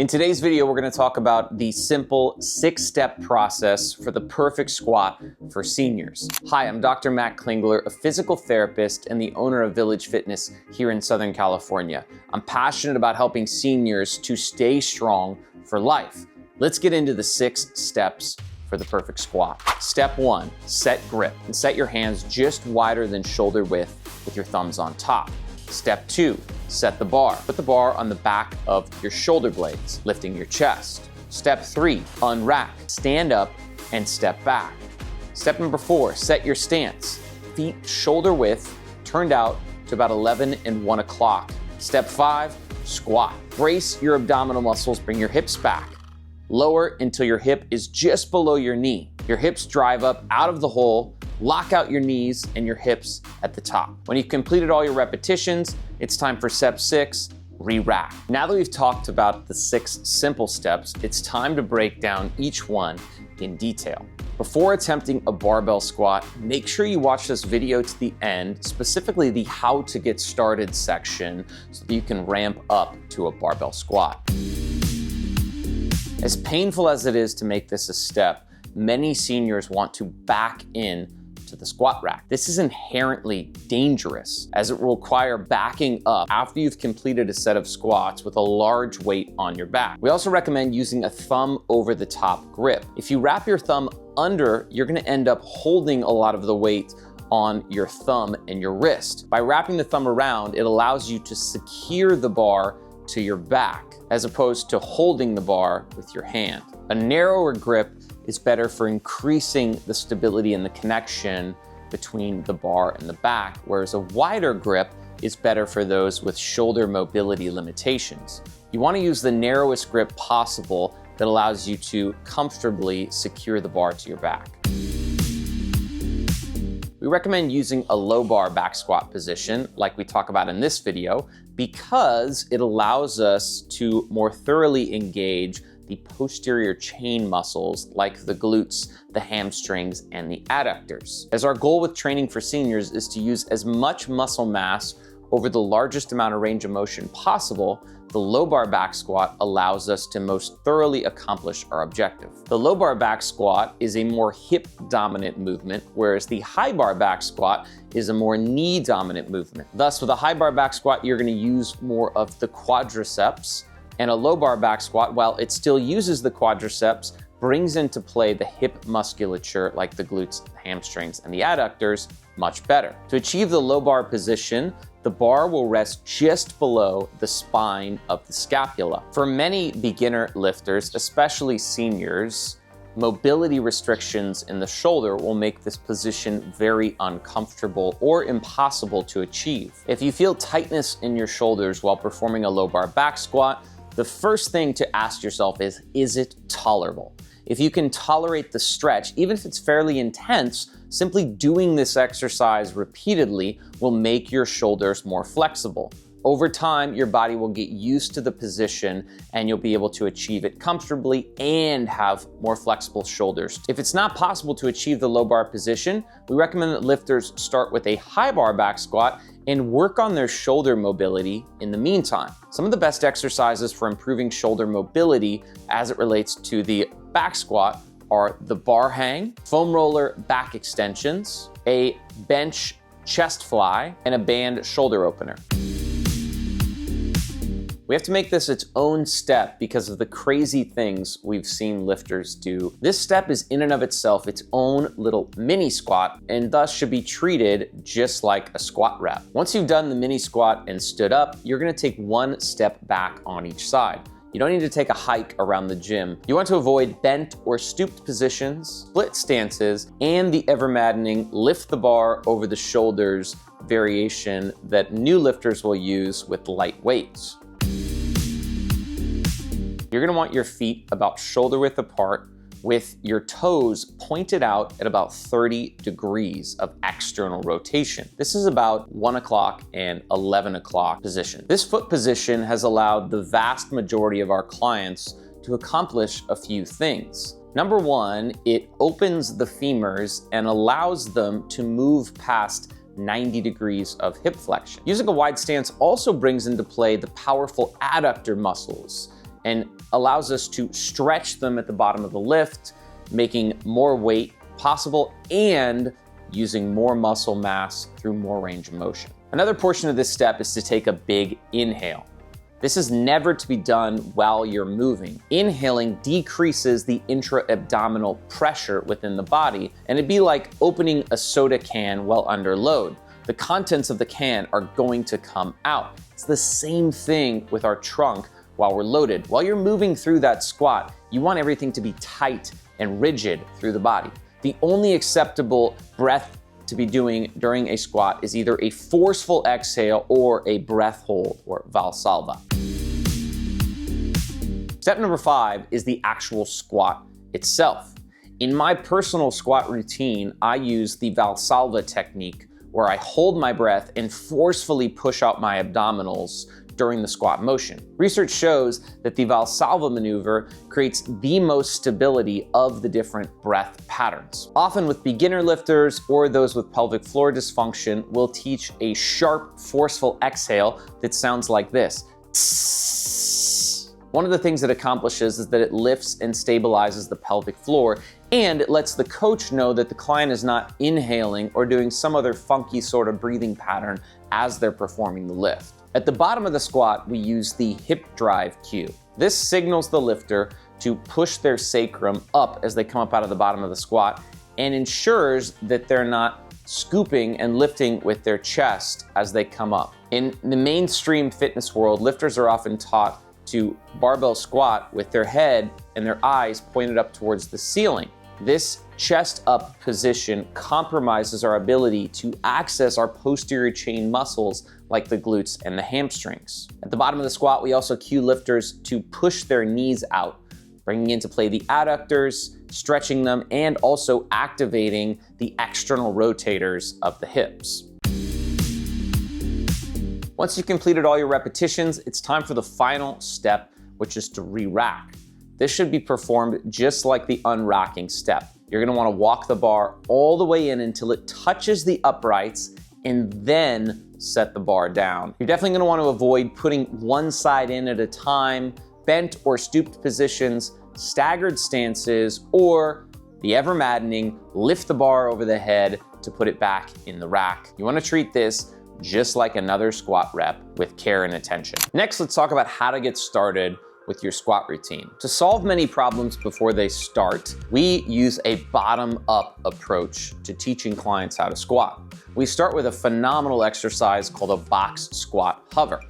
In today's video, we're going to talk about the simple 6-step process for the perfect squat for seniors. Hi, I'm Dr. Matt Klingler, a physical therapist and the owner of Village Fitness here in Southern California. I'm passionate about helping seniors to stay strong for life. Let's get into the 6 steps for the perfect squat. Step 1, set grip and set your hands just wider than shoulder width with your thumbs on top. Step 2, set the bar. Put the bar on the back of your shoulder blades, lifting your chest. Step 3, unrack, stand up and step back. Step number 4, set your stance. Feet shoulder width, turned out to about 11 and 1 o'clock. Step 5, squat. Brace your abdominal muscles, bring your hips back. Lower until your hip is just below your knee. Your hips drive up out of the hole. Lock out your knees and your hips at the top. When you've completed all your repetitions, it's time for step 6, re-rack. Now that we've talked about the 6 simple steps, it's time to break down each one in detail. Before attempting a barbell squat, make sure you watch this video to the end, specifically the how to get started section, so that you can ramp up to a barbell squat. As painful as it is to make this a step, many seniors want to back in to the squat rack. This is inherently dangerous as it will require backing up after you've completed a set of squats with a large weight on your back. We also recommend using a thumb over the top grip. If you wrap your thumb under, you're gonna end up holding a lot of the weight on your thumb and your wrist. By wrapping the thumb around, it allows you to secure the bar to your back as opposed to holding the bar with your hand. A narrower grip is better for increasing the stability and the connection between the bar and the back, whereas a wider grip is better for those with shoulder mobility limitations. You want to use the narrowest grip possible that allows you to comfortably secure the bar to your back. We recommend using a low bar back squat position like we talk about in this video because it allows us to more thoroughly engage the posterior chain muscles like the glutes, the hamstrings, and the adductors. As our goal with training for seniors is to use as much muscle mass over the largest amount of range of motion possible, the low bar back squat allows us to most thoroughly accomplish our objective. The low bar back squat is a more hip dominant movement, whereas the high bar back squat is a more knee dominant movement. Thus, with a high bar back squat, you're gonna use more of the quadriceps, and a low bar back squat, while it still uses the quadriceps, brings into play the hip musculature like the glutes, the hamstrings, and the adductors much better. To achieve the low bar position, the bar will rest just below the spine of the scapula. For many beginner lifters, especially seniors, mobility restrictions in the shoulder will make this position very uncomfortable or impossible to achieve. If you feel tightness in your shoulders while performing a low bar back squat, the first thing to ask yourself is it tolerable? If you can tolerate the stretch, even if it's fairly intense, simply doing this exercise repeatedly will make your shoulders more flexible. Over time, your body will get used to the position and you'll be able to achieve it comfortably and have more flexible shoulders. If it's not possible to achieve the low bar position, we recommend that lifters start with a high bar back squat and work on their shoulder mobility in the meantime. Some of the best exercises for improving shoulder mobility as it relates to the back squat are the bar hang, foam roller back extensions, a bench chest fly, and a band shoulder opener. We have to make this its own step because of the crazy things we've seen lifters do. This step is in and of itself its own little mini squat and thus should be treated just like a squat rep. Once you've done the mini squat and stood up, you're gonna take one step back on each side. You don't need to take a hike around the gym. You want to avoid bent or stooped positions, split stances, and the ever-maddening lift the bar over the shoulders variation that new lifters will use with light weights. You're gonna want your feet about shoulder width apart with your toes pointed out at about 30 degrees of external rotation. This is about 1 o'clock and 11 o'clock position. This foot position has allowed the vast majority of our clients to accomplish a few things. Number 1, it opens the femurs and allows them to move past 90 degrees of hip flexion. Using a wide stance also brings into play the powerful adductor muscles and allows us to stretch them at the bottom of the lift, making more weight possible and using more muscle mass through more range of motion. Another portion of this step is to take a big inhale. This is never to be done while you're moving. Inhaling decreases the intra-abdominal pressure within the body, and it'd be like opening a soda can while under load. The contents of the can are going to come out. It's the same thing with our trunk while we're loaded. While you're moving through that squat, you want everything to be tight and rigid through the body. The only acceptable breath to be doing during a squat is either a forceful exhale or a breath hold, or Valsalva. Step number 5 is the actual squat itself. In my personal squat routine, I use the Valsalva technique, where I hold my breath and forcefully push out my abdominals during the squat motion. Research shows that the Valsalva maneuver creates the most stability of the different breath patterns. Often with beginner lifters or those with pelvic floor dysfunction, we'll teach a sharp, forceful exhale that sounds like this. One of the things it accomplishes is that it lifts and stabilizes the pelvic floor, and it lets the coach know that the client is not inhaling or doing some other funky sort of breathing pattern as they're performing the lift. At the bottom of the squat, we use the hip drive cue. This signals the lifter to push their sacrum up as they come up out of the bottom of the squat and ensures that they're not scooping and lifting with their chest as they come up. In the mainstream fitness world, lifters are often taught to barbell squat with their head and their eyes pointed up towards the ceiling. This chest up position compromises our ability to access our posterior chain muscles like the glutes and the hamstrings. At the bottom of the squat, we also cue lifters to push their knees out, bringing into play the adductors, stretching them, and also activating the external rotators of the hips. Once you've completed all your repetitions, it's time for the final step, which is to re-rack. This should be performed just like the unracking step. You're gonna wanna walk the bar all the way in until it touches the uprights and then set the bar down. You're definitely gonna wanna avoid putting one side in at a time, bent or stooped positions, staggered stances, or the ever maddening lift the bar over the head to put it back in the rack. You wanna treat this just like another squat rep with care and attention. Next, let's talk about how to get started with your squat routine. To solve many problems before they start, we use a bottom-up approach to teaching clients how to squat. We start with a phenomenal exercise called a box squat hover.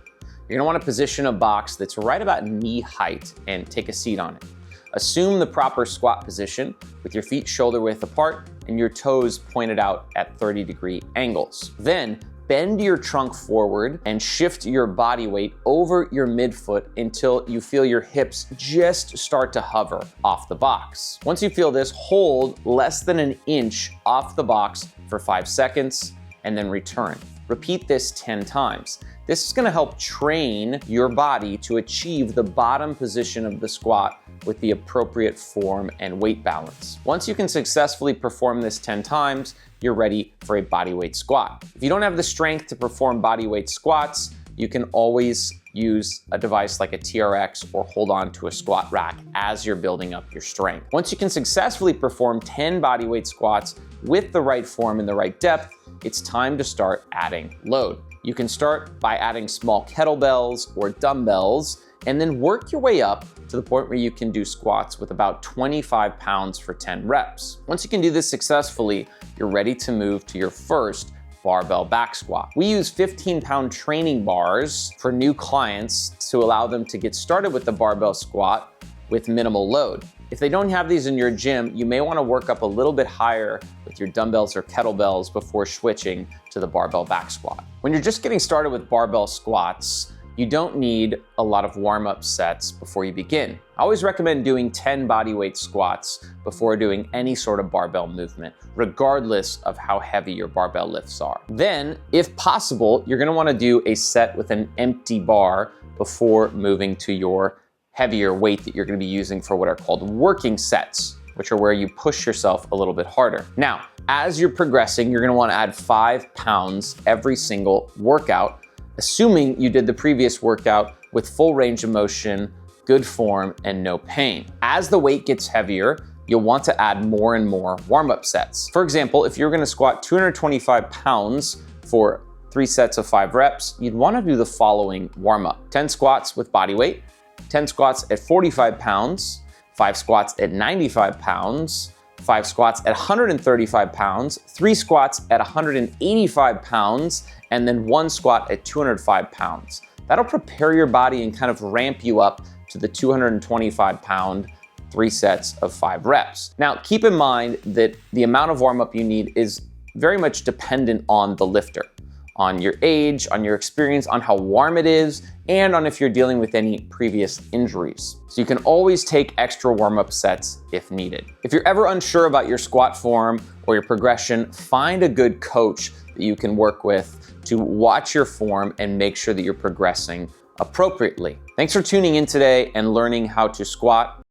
You're gonna wanna position a box that's right about knee height and take a seat on it. Assume the proper squat position with your feet shoulder width apart and your toes pointed out at 30-degree angles. Then, bend your trunk forward and shift your body weight over your midfoot until you feel your hips just start to hover off the box. Once you feel this, hold less than an inch off the box for 5 seconds and then return. Repeat this 10 times. This is gonna help train your body to achieve the bottom position of the squat with the appropriate form and weight balance. Once you can successfully perform this 10 times, you're ready for a bodyweight squat. If you don't have the strength to perform bodyweight squats, you can always use a device like a TRX or hold on to a squat rack as you're building up your strength. Once you can successfully perform 10 bodyweight squats with the right form and the right depth, it's time to start adding load. You can start by adding small kettlebells or dumbbells and then work your way up to the point where you can do squats with about 25 pounds for 10 reps. Once you can do this successfully, you're ready to move to your first barbell back squat. We use 15-pound training bars for new clients to allow them to get started with the barbell squat with minimal load. If they don't have these in your gym, you may want to work up a little bit higher with your dumbbells or kettlebells before switching to the barbell back squat. When you're just getting started with barbell squats, you don't need a lot of warm-up sets before you begin. I always recommend doing 10 bodyweight squats before doing any sort of barbell movement, regardless of how heavy your barbell lifts are. Then, if possible, you're gonna wanna do a set with an empty bar before moving to your heavier weight that you're gonna be using for what are called working sets, which are where you push yourself a little bit harder. Now, as you're progressing, you're gonna wanna add 5 pounds every single workout, assuming you did the previous workout with full range of motion good form, and no pain. As the weight gets heavier, you'll want to add more and more warm-up sets. For example, if you're gonna squat 225 pounds for 3 sets of 5 reps, you'd wanna do the following warm-up. 10 squats with body weight, 10 squats at 45 pounds, 5 squats at 95 pounds, 5 squats at 135 pounds, 3 squats at 185 pounds, and then 1 squat at 205 pounds. That'll prepare your body and kind of ramp you up to the 225 pound 3 sets of 5 reps. Now, keep in mind that the amount of warm-up you need is very much dependent on the lifter, on your age, on your experience, on how warm it is, and on if you're dealing with any previous injuries. So you can always take extra warm-up sets if needed. If you're ever unsure about your squat form or your progression, find a good coach that you can work with to watch your form and make sure that you're progressing appropriately. Thanks for tuning in today and learning how to squat